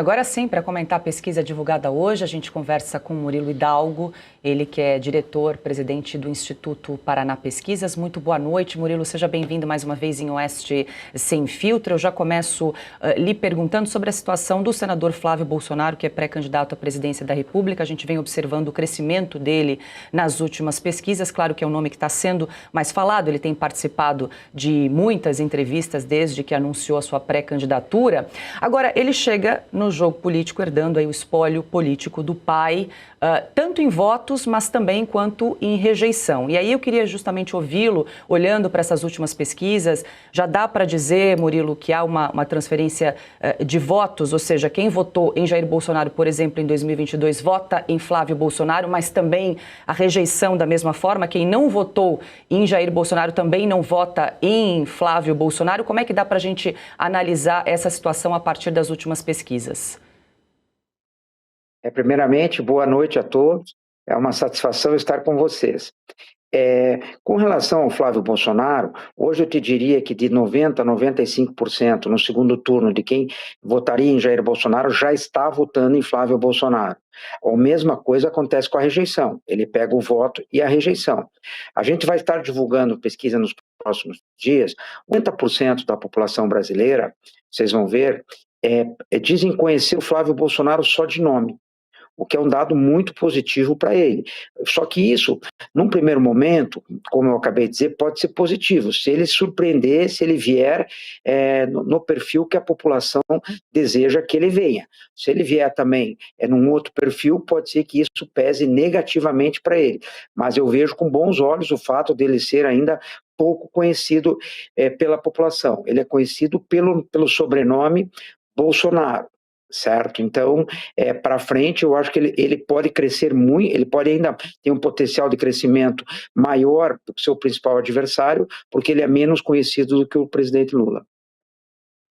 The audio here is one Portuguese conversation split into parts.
Agora sim, para comentar a pesquisa divulgada hoje, a gente conversa com Murilo Hidalgo, ele que é diretor-presidente do Instituto Paraná Pesquisas. Muito boa noite, Murilo, seja bem-vindo mais uma vez em Oeste Sem Filtro. Eu já começo lhe perguntando sobre a situação do senador Flávio Bolsonaro, que é pré-candidato à presidência da República. A gente vem observando o crescimento dele nas últimas pesquisas. Claro que é um nome que está sendo mais falado, ele tem participado de muitas entrevistas desde que anunciou a sua pré-candidatura. Agora, ele chega no jogo político herdando aí o espólio político do pai, tanto em votos, mas também quanto em rejeição. E aí eu queria justamente ouvi-lo, olhando para essas últimas pesquisas, já dá para dizer, Murilo, que há uma transferência de votos, ou seja, quem votou em Jair Bolsonaro, por exemplo, em 2022, vota em Flávio Bolsonaro, mas também a rejeição da mesma forma, quem não votou em Jair Bolsonaro também não vota em Flávio Bolsonaro. Como é que dá para a gente analisar essa situação a partir das últimas pesquisas? Primeiramente, boa noite a todos. É uma satisfação estar com vocês. Com relação ao Flávio Bolsonaro, hoje eu te diria que de 90% a 95% no segundo turno de quem votaria em Jair Bolsonaro já está votando em Flávio Bolsonaro. A mesma coisa acontece com a rejeição. Ele pega o voto e a rejeição. A gente vai estar divulgando pesquisa nos próximos dias. 90% da população brasileira, vocês vão ver, dizem conhecer o Flávio Bolsonaro só de nome, o que é um dado muito positivo para ele. Só que isso, num primeiro momento, como eu acabei de dizer, pode ser positivo, se ele surpreender, se ele vier no perfil que a população deseja que ele venha. Se ele vier também num outro perfil, pode ser que isso pese negativamente para ele. Mas eu vejo com bons olhos o fato dele ser ainda pouco conhecido pela população. Ele é conhecido pelo sobrenome Bolsonaro. Certo? Então, para frente, eu acho que ele pode crescer muito, ele pode ainda ter um potencial de crescimento maior do que seu principal adversário, porque ele é menos conhecido do que o presidente Lula.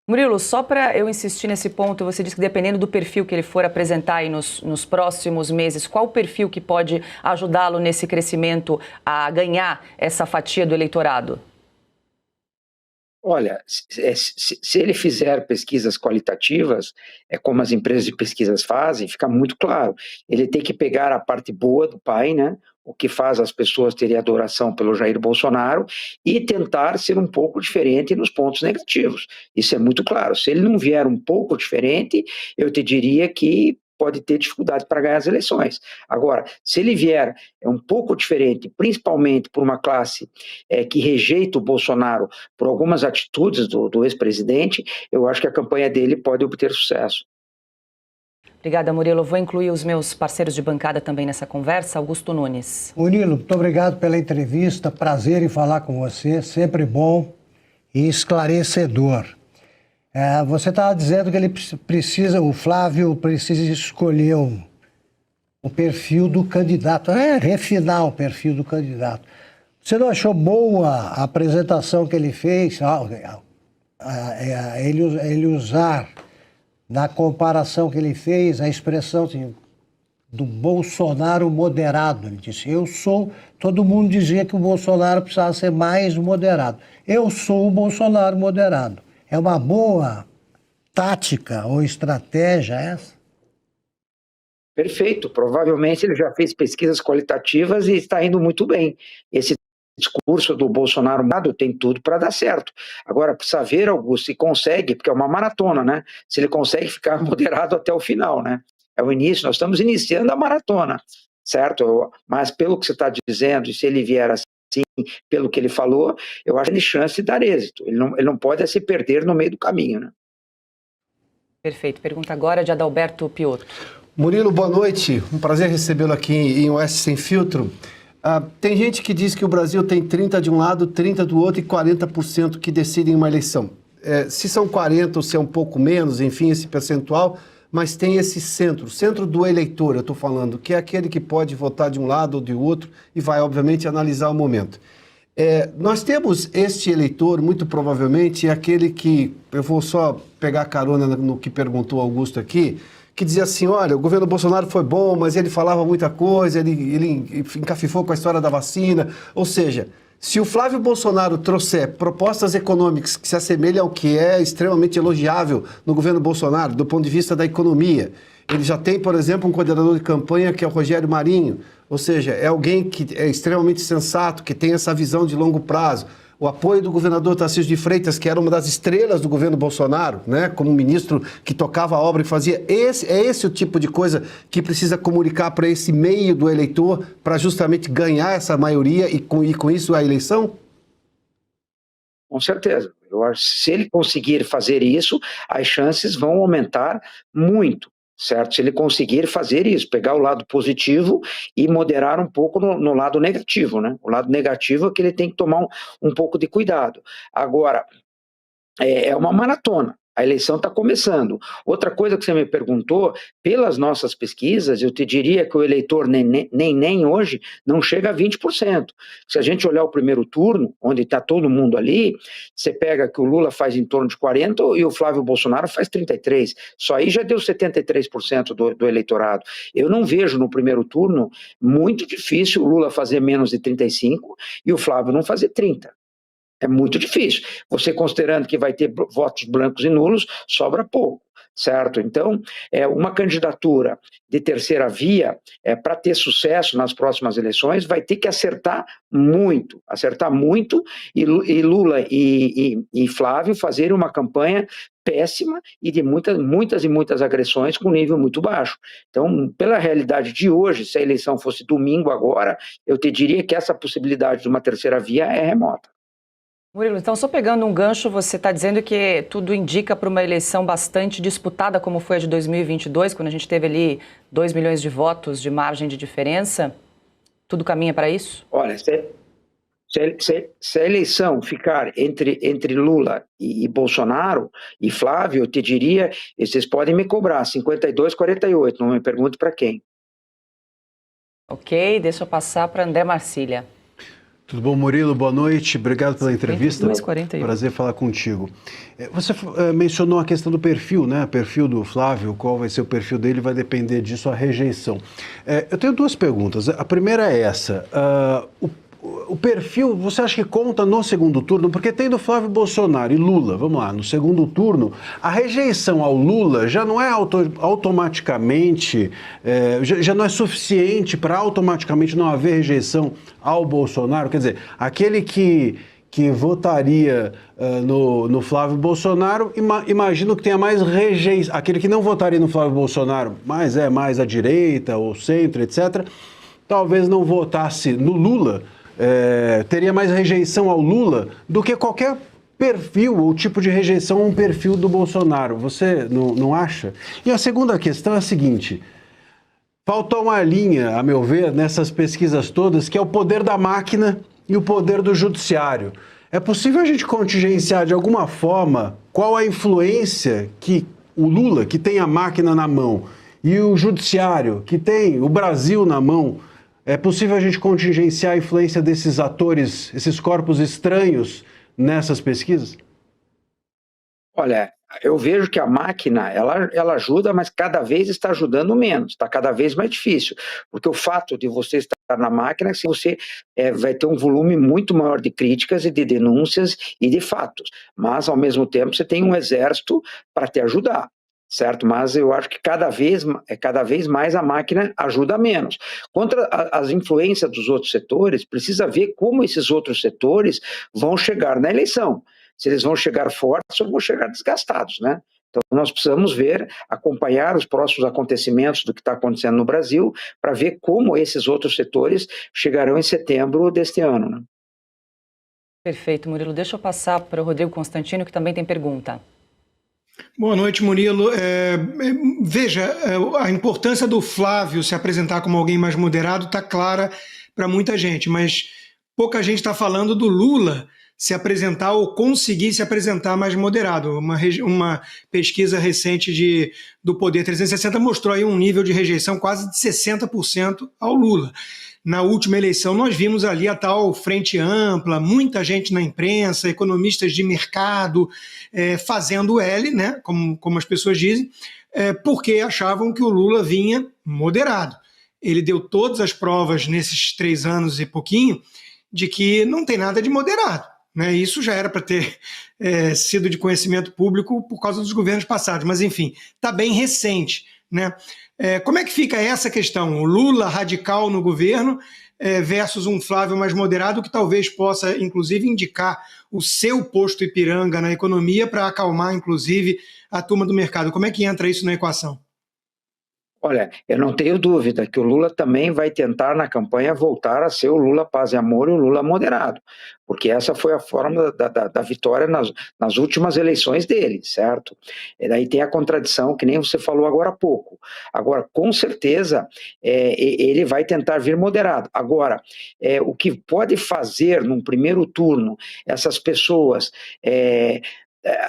Murilo, só para eu insistir nesse ponto, você disse que dependendo do perfil que ele for apresentar aí nos próximos meses, qual o perfil que pode ajudá-lo nesse crescimento a ganhar essa fatia do eleitorado? Olha, se ele fizer pesquisas qualitativas, como as empresas de pesquisas fazem, fica muito claro. Ele tem que pegar a parte boa do pai, né? O que faz as pessoas terem adoração pelo Jair Bolsonaro e tentar ser um pouco diferente nos pontos negativos. Isso é muito claro. Se ele não vier um pouco diferente, eu te diria que pode ter dificuldade para ganhar as eleições. Agora, se ele vier um pouco diferente, principalmente por uma classe que rejeita o Bolsonaro por algumas atitudes do ex-presidente, eu acho que a campanha dele pode obter sucesso. Obrigada, Murilo. Eu vou incluir os meus parceiros de bancada também nessa conversa. Augusto Nunes. Murilo, muito obrigado pela entrevista. Prazer em falar com você. Sempre bom e esclarecedor. Você estava dizendo que ele o Flávio precisa escolher o perfil do candidato, refinar o perfil do candidato. Você não achou boa a apresentação que ele fez, ele usar, na comparação que ele fez, a expressão assim, do Bolsonaro moderado? Ele disse, todo mundo dizia que o Bolsonaro precisava ser mais moderado. Eu sou o Bolsonaro moderado. É uma boa tática ou estratégia essa? Perfeito. Provavelmente ele já fez pesquisas qualitativas e está indo muito bem. Esse discurso do Bolsonaro tem tudo para dar certo. Agora, precisa ver, Augusto, se consegue, porque é uma maratona, né? Se ele consegue ficar moderado até o final, né? É o início, nós estamos iniciando a maratona, certo? Mas pelo que você está dizendo, e se ele vier assim, pelo que ele falou, eu acho que ele tem chance de dar êxito. Ele não pode se perder no meio do caminho, né? Perfeito. Pergunta agora de Adalberto Piotto. Murilo, boa noite. Um prazer recebê-lo aqui em Oeste Sem Filtro. Tem gente que diz que o Brasil tem 30% de um lado, 30% do outro e 40% que decidem uma eleição. Se são 40% ou se é um pouco menos, enfim, esse percentual, mas tem esse centro, o centro do eleitor, eu estou falando, que é aquele que pode votar de um lado ou de outro e vai, obviamente, analisar o momento. Nós temos este eleitor, muito provavelmente, é aquele que, eu vou só pegar carona no que perguntou Augusto aqui, que dizia assim, olha, o governo Bolsonaro foi bom, mas ele falava muita coisa, ele encafifou com a história da vacina, ou seja, Se o Flávio Bolsonaro trouxer propostas econômicas que se assemelham ao que é extremamente elogiável no governo Bolsonaro, do ponto de vista da economia, ele já tem, por exemplo, um coordenador de campanha que é o Rogério Marinho, ou seja, é alguém que é extremamente sensato, que tem essa visão de longo prazo. O apoio do governador Tarcísio de Freitas, que era uma das estrelas do governo Bolsonaro, né, como ministro que tocava a obra e fazia. É esse o tipo de coisa que precisa comunicar para esse meio do eleitor para justamente ganhar essa maioria e com isso a eleição? Com certeza. Eu acho que se ele conseguir fazer isso, as chances vão aumentar muito. Certo? Se ele conseguir fazer isso, pegar o lado positivo e moderar um pouco no lado negativo, né? O lado negativo é que ele tem que tomar um pouco de cuidado. Agora, é uma maratona. A eleição está começando. Outra coisa que você me perguntou, pelas nossas pesquisas, eu te diria que o eleitor nem hoje não chega a 20%. Se a gente olhar o primeiro turno, onde está todo mundo ali, você pega que o Lula faz em torno de 40% e o Flávio Bolsonaro faz 33%. Só aí já deu 73% do eleitorado. Eu não vejo no primeiro turno muito difícil o Lula fazer menos de 35% e o Flávio não fazer 30%. É muito difícil. Você considerando que vai ter votos brancos e nulos, sobra pouco, certo? Então, uma candidatura de terceira via, para ter sucesso nas próximas eleições, vai ter que acertar muito, e Lula e Flávio fazerem uma campanha péssima e de muitas agressões com nível muito baixo. Então, pela realidade de hoje, se a eleição fosse domingo agora, eu te diria que essa possibilidade de uma terceira via é remota. Murilo, então só pegando um gancho, você está dizendo que tudo indica para uma eleição bastante disputada, como foi a de 2022, quando a gente teve ali 2 milhões de votos de margem de diferença? Tudo caminha para isso? Olha, se a eleição ficar entre Lula e Bolsonaro e Flávio, eu te diria, vocês podem me cobrar 52-48, não me pergunte para quem. Ok, deixa eu passar para André Marcília. Tudo bom, Murilo? Boa noite. Obrigado pela entrevista. 52-48. Prazer falar contigo. Você mencionou a questão do perfil, né? O perfil do Flávio, qual vai ser o perfil dele, vai depender disso a rejeição. Eu tenho duas perguntas. A primeira é essa. O perfil, você acha que conta no segundo turno? Porque tendo Flávio Bolsonaro e Lula, vamos lá, no segundo turno, a rejeição ao Lula já não é automaticamente, já não é suficiente para automaticamente não haver rejeição ao Bolsonaro? Quer dizer, aquele que votaria no Flávio Bolsonaro, imagino que tenha mais rejeição. Aquele que não votaria no Flávio Bolsonaro, mas é mais à direita ou centro, etc., talvez não votasse no Lula, teria mais rejeição ao Lula do que qualquer perfil ou tipo de rejeição a um perfil do Bolsonaro. Você não acha? E a segunda questão é a seguinte: falta uma linha, a meu ver, nessas pesquisas todas, que é o poder da máquina e o poder do judiciário. É possível a gente contingenciar de alguma forma qual a influência que o Lula, que tem a máquina na mão, e o judiciário, que tem o Brasil na mão, é possível a gente contingenciar a influência desses atores, esses corpos estranhos nessas pesquisas? Olha, eu vejo que a máquina, ela ajuda, mas cada vez está ajudando menos, está cada vez mais difícil, porque o fato de você estar na máquina é que você vai ter um volume muito maior de críticas e de denúncias e de fatos, mas ao mesmo tempo você tem um exército para te ajudar. Certo? Mas eu acho que cada vez mais a máquina ajuda menos. Contra as influências dos outros setores, precisa ver como esses outros setores vão chegar na eleição. Se eles vão chegar fortes ou vão chegar desgastados, né? Então nós precisamos acompanhar os próximos acontecimentos do que está acontecendo no Brasil para ver como esses outros setores chegarão em setembro deste ano, né? Perfeito, Murilo. Deixa eu passar para o Rodrigo Constantino, que também tem pergunta. Boa noite, Murilo. Veja, a importância do Flávio se apresentar como alguém mais moderado está clara para muita gente, mas pouca gente está falando do Lula se apresentar ou conseguir se apresentar mais moderado. Uma pesquisa recente do Poder 360 mostrou aí um nível de rejeição quase de 60% ao Lula. Na última eleição, nós vimos ali a tal frente ampla, muita gente na imprensa, economistas de mercado, fazendo L, né, como as pessoas dizem, porque achavam que o Lula vinha moderado. Ele deu todas as provas nesses 3 anos e pouquinho de que não tem nada de moderado, né? Isso já era para ter sido de conhecimento público por causa dos governos passados, mas enfim, está bem recente, né? Como é que fica essa questão? O Lula radical no governo versus um Flávio mais moderado, que talvez possa, inclusive, indicar o seu posto Ipiranga na economia para acalmar, inclusive, a turma do mercado. Como é que entra isso na equação? Olha, eu não tenho dúvida que o Lula também vai tentar na campanha voltar a ser o Lula paz e amor e o Lula moderado, porque essa foi a forma da vitória nas últimas eleições dele, certo? E daí tem a contradição que nem você falou agora há pouco. Agora, com certeza, ele vai tentar vir moderado. Agora, o que pode fazer num primeiro turno essas pessoas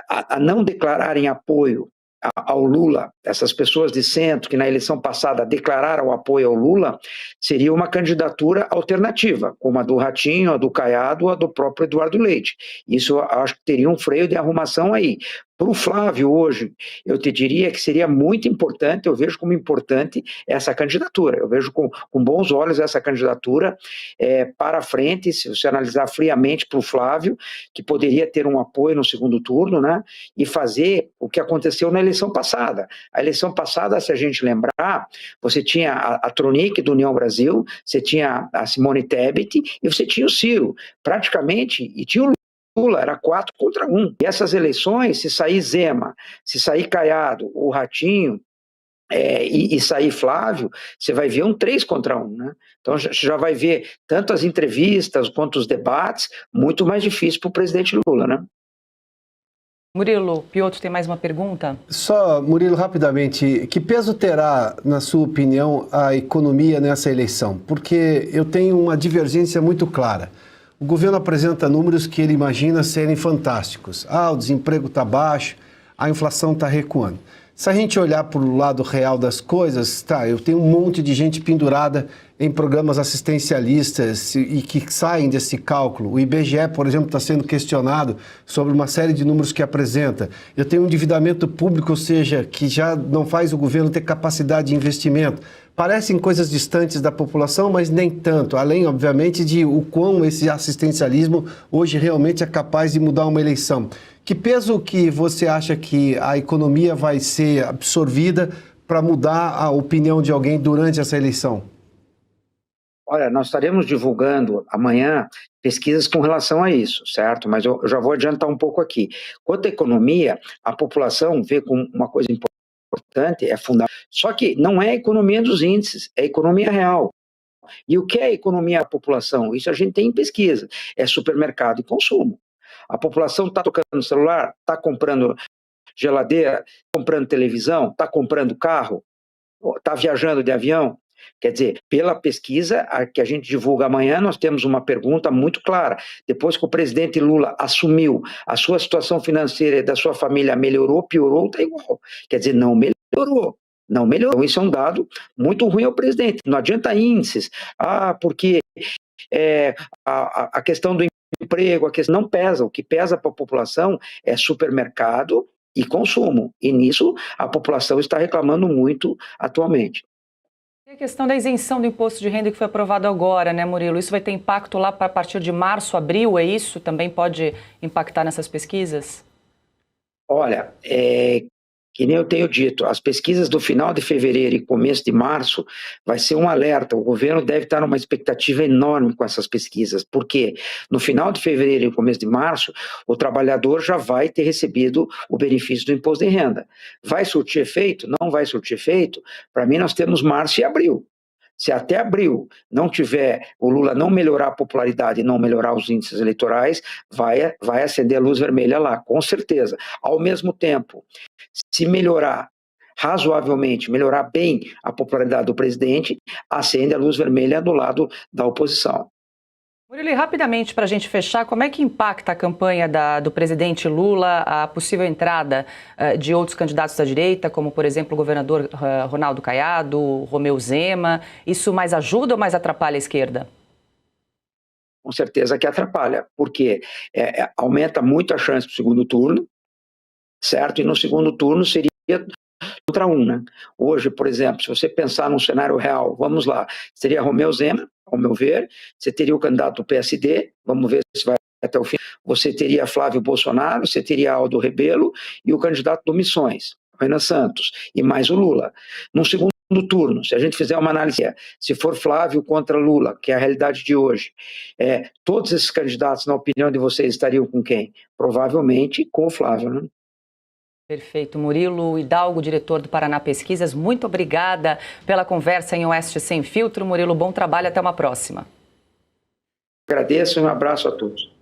a não declararem apoio ao Lula, essas pessoas de centro que na eleição passada declararam apoio ao Lula, seria uma candidatura alternativa, como a do Ratinho, a do Caiado ou a do próprio Eduardo Leite. Isso eu acho que teria um freio de arrumação aí. Para o Flávio hoje, eu te diria que seria muito importante, eu vejo como importante essa candidatura, eu vejo com bons olhos essa candidatura para frente, se você analisar friamente para o Flávio, que poderia ter um apoio no segundo turno, né, e fazer o que aconteceu na eleição passada. A eleição passada, se a gente lembrar, você tinha a Tronic do União Brasil, você tinha a Simone Tebet e você tinha o Ciro, praticamente, e tinha o Lula, era 4 contra 1. E essas eleições, se sair Zema, se sair Caiado, o Ratinho, e sair Flávio, você vai ver um 3 contra 1, né? Então já vai ver tanto as entrevistas quanto os debates, muito mais difícil para o presidente Lula, né? Murilo, Piotr tem mais uma pergunta? Só, Murilo, rapidamente, que peso terá, na sua opinião, a economia nessa eleição? Porque eu tenho uma divergência muito clara. O governo apresenta números que ele imagina serem fantásticos. O desemprego está baixo, a inflação está recuando. Se a gente olhar para o lado real das coisas, eu tenho um monte de gente pendurada em programas assistencialistas e que saem desse cálculo. O IBGE, por exemplo, está sendo questionado sobre uma série de números que apresenta. Eu tenho um endividamento público, ou seja, que já não faz o governo ter capacidade de investimento. Parecem coisas distantes da população, mas nem tanto, além, obviamente, de o quão esse assistencialismo hoje realmente é capaz de mudar uma eleição. Que peso que você acha que a economia vai ser absorvida para mudar a opinião de alguém durante essa eleição? Olha, nós estaremos divulgando amanhã pesquisas com relação a isso, certo? Mas eu já vou adiantar um pouco aqui. Quanto à economia, a população vê como uma coisa importante, é fundamental. Só que não é a economia dos índices, é a economia real. E o que é a economia da população? Isso a gente tem em pesquisa, é supermercado e consumo. A população está tocando celular, está comprando geladeira, comprando televisão, está comprando carro, está viajando de avião. Quer dizer, pela pesquisa que a gente divulga amanhã, nós temos uma pergunta muito clara. Depois que o presidente Lula assumiu, a sua situação financeira e da sua família melhorou, piorou, está igual. Quer dizer, não melhorou. Não melhorou. Então, isso é um dado muito ruim ao presidente. Não adianta índices. Porque a questão do emprego, a questão não pesa. O que pesa para a população é supermercado e consumo. E nisso a população está reclamando muito atualmente. E a questão da isenção do imposto de renda que foi aprovado agora, né, Murilo? Isso vai ter impacto lá a partir de março, abril, é isso? Também pode impactar nessas pesquisas? Olha, que nem eu tenho dito, as pesquisas do final de fevereiro e começo de março vai ser um alerta. O governo deve estar numa expectativa enorme com essas pesquisas, porque no final de fevereiro e começo de março, o trabalhador já vai ter recebido o benefício do imposto de renda. Vai surtir efeito? Não vai surtir efeito? Para mim, nós temos março e abril. Se até abril não tiver, o Lula não melhorar a popularidade e não melhorar os índices eleitorais, vai acender a luz vermelha lá, com certeza. Ao mesmo tempo, se melhorar razoavelmente, melhorar bem a popularidade do presidente, acende a luz vermelha do lado da oposição. Murilo, rapidamente, para a gente fechar, como é que impacta a campanha do presidente Lula a possível entrada de outros candidatos da direita, como, por exemplo, o governador Ronaldo Caiado, Romeu Zema? Isso mais ajuda ou mais atrapalha a esquerda? Com certeza que atrapalha, porque aumenta muito a chance para o segundo turno, certo? E no segundo turno seria contra um, né? Hoje, por exemplo, se você pensar num cenário real, vamos lá, seria Romeu Zema ao meu ver. Você teria o candidato do PSD, vamos ver se vai até o fim. Você teria Flávio Bolsonaro, você teria Aldo Rebelo e o candidato do Missões, Renan Santos, e mais o Lula. Num segundo turno, se a gente fizer uma análise, se for Flávio contra Lula, que é a realidade de hoje, todos esses candidatos, na opinião de vocês, estariam com quem? Provavelmente com o Flávio, né? Perfeito. Murilo Hidalgo, diretor do Paraná Pesquisas, muito obrigada pela conversa em Oeste Sem Filtro. Murilo, bom trabalho, até uma próxima. Agradeço e um abraço a todos.